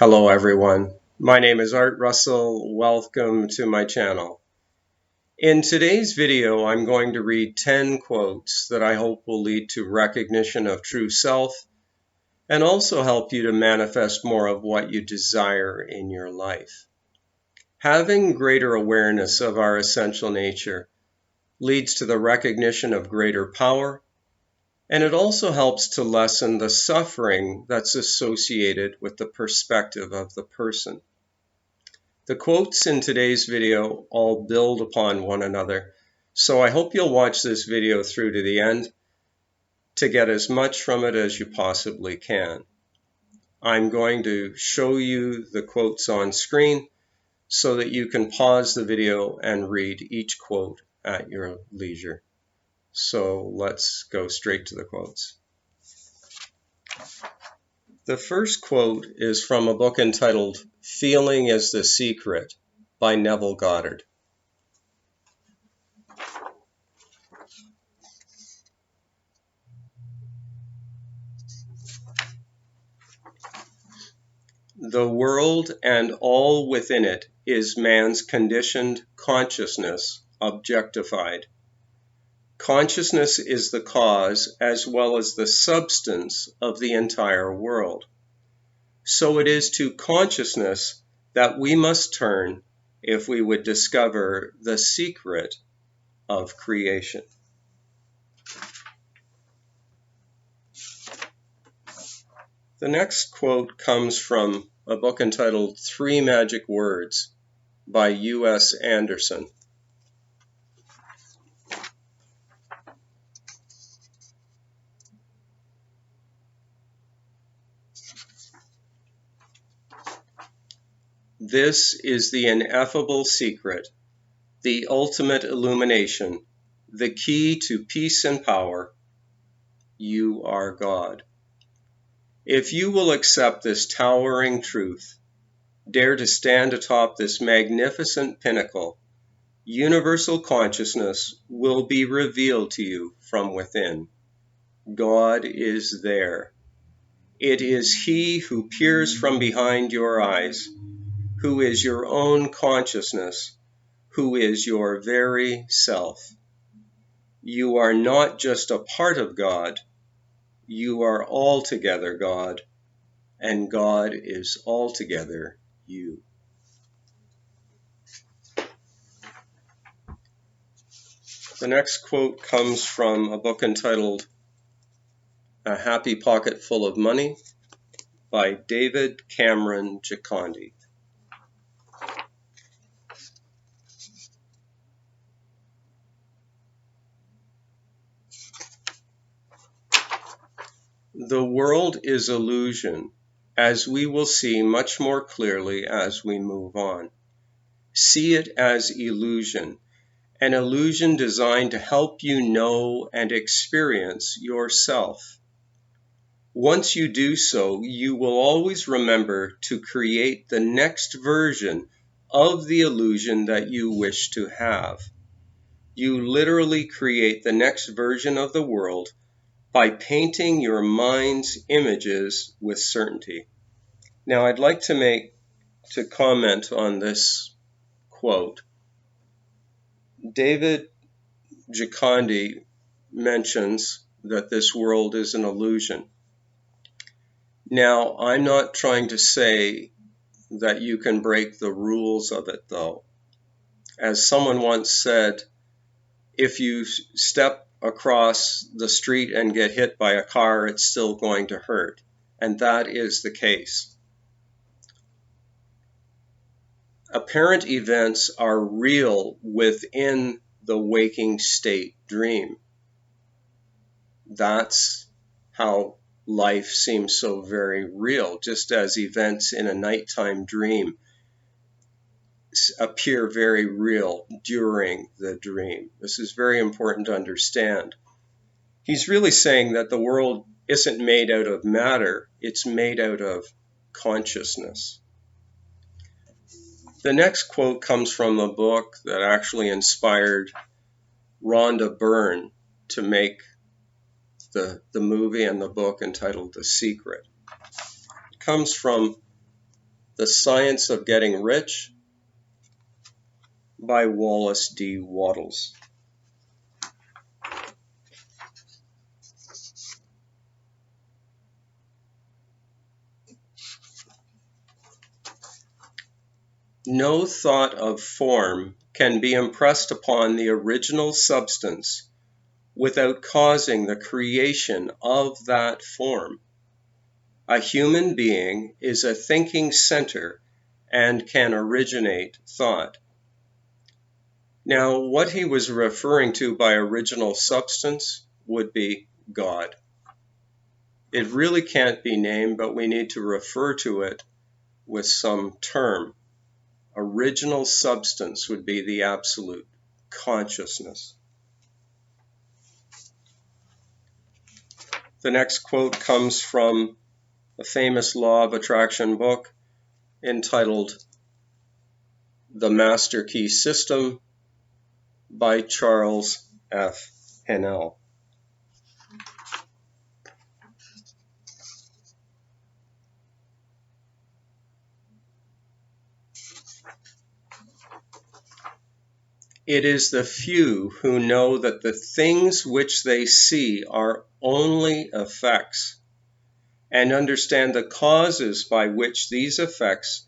Hello everyone, my name is Art Russell. Welcome to my channel. In today's video, I'm going to read 10 quotes that I hope will lead to recognition of true self and also help you to manifest more of what you desire in your life. Having greater awareness of our essential nature leads to the recognition of greater power, and it also helps to lessen the suffering that's associated with the perspective of the person. The quotes in today's video all build upon one another, so I hope you'll watch this video through to the end to get as much from it as you possibly can. I'm going to show you the quotes on screen so that you can pause the video and read each quote at your leisure. So let's go straight to the quotes. The first quote is from a book entitled Feeling is the Secret by Neville Goddard. The world and all within it is man's conditioned consciousness objectified. Consciousness is the cause as well as the substance of the entire world. So it is to consciousness that we must turn if we would discover the secret of creation. The next quote comes from a book entitled Three Magic Words by U.S. Anderson. This is the ineffable secret, the ultimate illumination, the key to peace and power. You are God. If you will accept this towering truth, dare to stand atop this magnificent pinnacle, universal consciousness will be revealed to you from within. God is there. It is He who peers from behind your eyes, who is your own consciousness, who is your very self. You are not just a part of God, you are altogether God, and God is altogether you. The next quote comes from a book entitled A Happy Pocket Full of Money by David Cameron Gikondi. The world is illusion, as we will see much more clearly as we move on. See it as illusion, an illusion designed to help you know and experience yourself. Once you do so, you will always remember to create the next version of the illusion that you wish to have. You literally create the next version of the world by painting your mind's images with certainty. Now, I'd like to comment on this quote. David Gikondi mentions that this world is an illusion. Now, I'm not trying to say that you can break the rules of it, though. As someone once said, if you step across the street and get hit by a car, it's still going to hurt. And that is the case. Apparent events are real within the waking state dream. That's how life seems so very real, just as events in a nighttime dream appear very real during the dream. This is very important to understand. He's really saying that the world isn't made out of matter, it's made out of consciousness. The next quote comes from a book that actually inspired Rhonda Byrne to make the movie and the book entitled The Secret. It comes from The Science of Getting Rich by Wallace D. Wattles. No thought of form can be impressed upon the original substance without causing the creation of that form. A human being is a thinking center and can originate thought. Now, what he was referring to by original substance would be God. It really can't be named, but we need to refer to it with some term. Original substance would be the absolute consciousness. The next quote comes from a famous law of attraction book entitled The Master Key System by Charles F. Hennell. It is the few who know that the things which they see are only effects and understand the causes by which these effects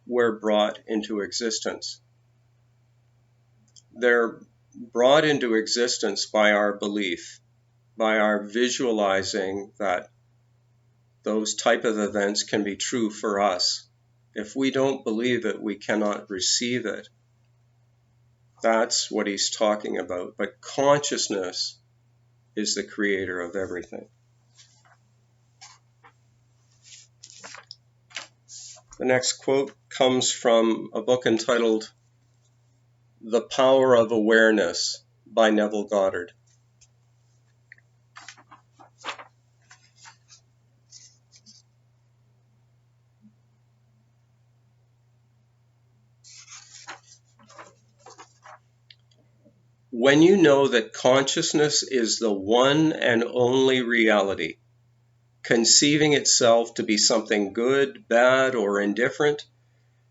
were brought into existence. They're brought into existence by our belief, by our visualizing that those type of events can be true for us. If we don't believe it, we cannot receive it. That's what he's talking about. But consciousness is the creator of everything. The next quote comes from a book entitled The Power of Awareness by Neville Goddard. When you know that consciousness is the one and only reality, conceiving itself to be something good, bad, or indifferent,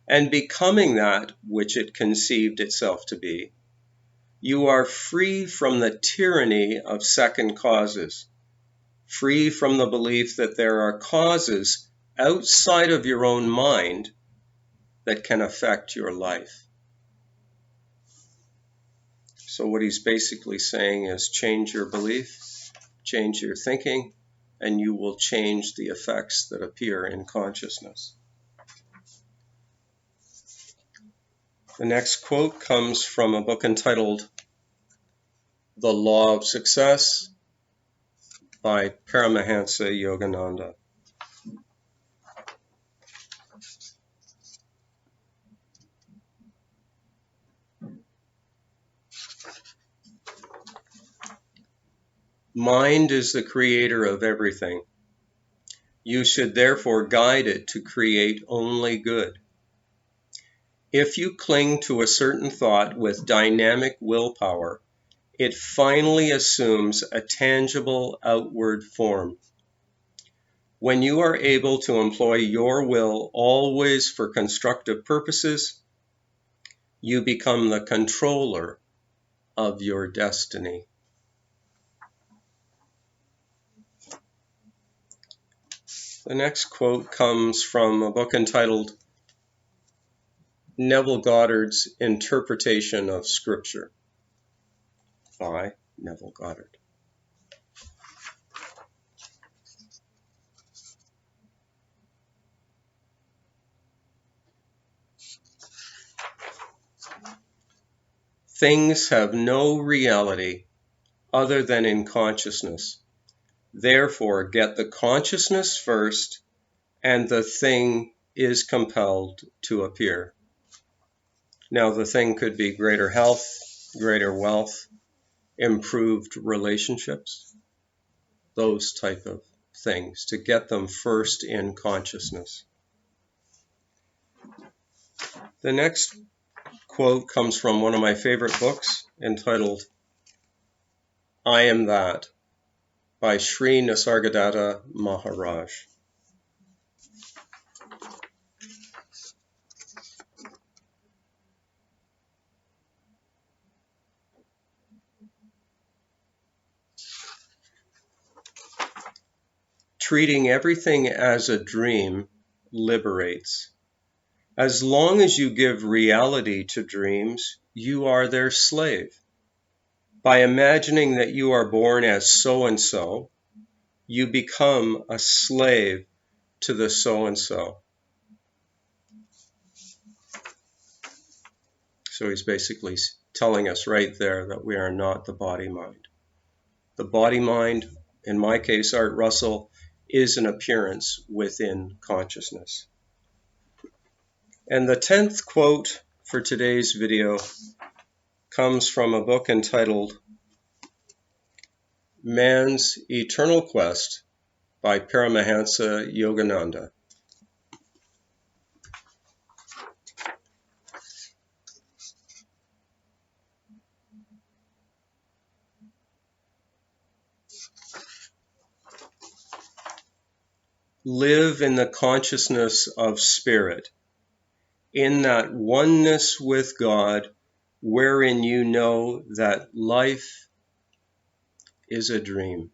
and becoming that which it conceived itself to be, you are free from the tyranny of second causes, free from the belief that there are causes outside of your own mind that can affect your life. So what he's basically saying is change your belief, change your thinking, and you will change the effects that appear in consciousness. The next quote comes from a book entitled The Law of Success by Paramahansa Yogananda. Mind is the creator of everything. You should therefore guide it to create only good. If you cling to a certain thought with dynamic willpower, it finally assumes a tangible outward form. When you are able to employ your will always for constructive purposes, you become the controller of your destiny. The next quote comes from a book entitled Neville Goddard's Interpretation of Scripture by Neville Goddard. Things have no reality other than in consciousness. Therefore, get the consciousness first, and the thing is compelled to appear. Now, the thing could be greater health, greater wealth, improved relationships, those type of things, to get them first in consciousness. The next quote comes from one of my favorite books entitled I Am That by Sri Nisargadatta Maharaj. treating everything as a dream liberates. As long as you give reality to dreams, you are their slave. By imagining that you are born as so and so, you become a slave to the so and so. So he's basically telling us right there that we are not the body mind. The body mind, in my case, Art Russell, is an appearance within consciousness. And the 10th quote for today's video comes from a book entitled Man's Eternal Quest by Paramahansa Yogananda. Live in the consciousness of spirit, in that oneness with God, wherein you know that life is a dream.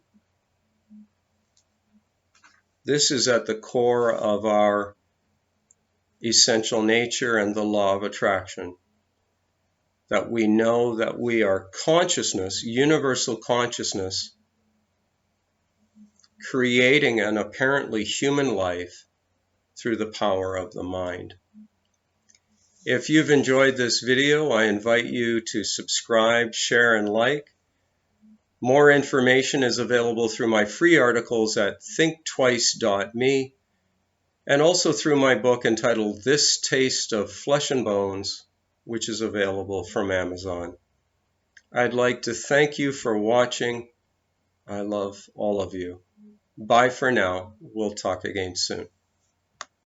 This is at the core of our essential nature and the law of attraction, that we know that we are consciousness, universal consciousness, creating an apparently human life through the power of the mind. If you've enjoyed this video, I invite you to subscribe, share, and like. More information is available through my free articles at thinktwice.me and also through my book entitled This Taste of Flesh and Bones, which is available from Amazon. I'd like to thank you for watching. I love all of you. Bye for now. We'll talk again soon.